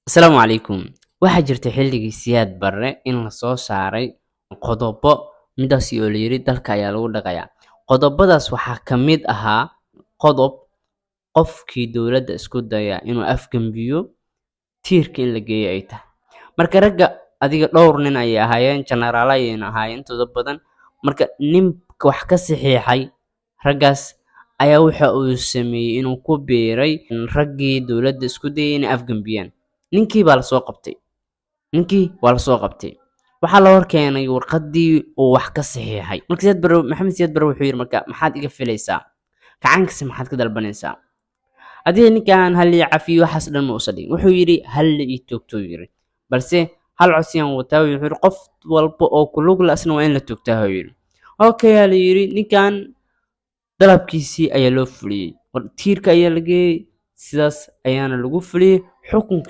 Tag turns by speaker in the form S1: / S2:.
S1: Asalaamu calaykum. Waxaa jirtay xilligii Siyaad Barre in la soo saaray qodobo midaasi oo la yiri dalka ayaa lagu dhaqayaa. Qodobadaas waxaa ka mid ahaa qodob qofkii dowladda isku daya inuu afgambiyo tiirka in la geeyo ay tahay. Marka ragga adiga dhowr nin ayay ahaayeen, generaal ayayna ahaayeen intooda badan. Marka ninka wax ka saxiixay raggaas ayaa waxa uu sameeyey inuu ku biiray raggii dowladda isku dayay inay afgambiyaan. Ninkii baa la soo qabtay. Ninkii waa la soo qabtay. Waxaa la hor keenay warqaddii uu wax ka saxiixay. Marka Maxamed Siyaad Barre wuxuu yiri marka maxaad iga filaysaa? Gacankiisa maxaad ka dalbanaysaa? Adiga ninkaan hal ii cafiyo waxaas dhan ma uusan dhigin. Wuxuu yiri hal la ii toogto yiri. Balse hal codsiyaan wataa wuxuu yiri qof walba oo ku lug la asna waa in la toogtaa ayuu yiri. Okay ayaa la yiri ninkaan dalabkiisii ayaa loo fuliyey. Tiirka ayaa la geeyey sidaas ayaana lagu fuliyey xukunkii.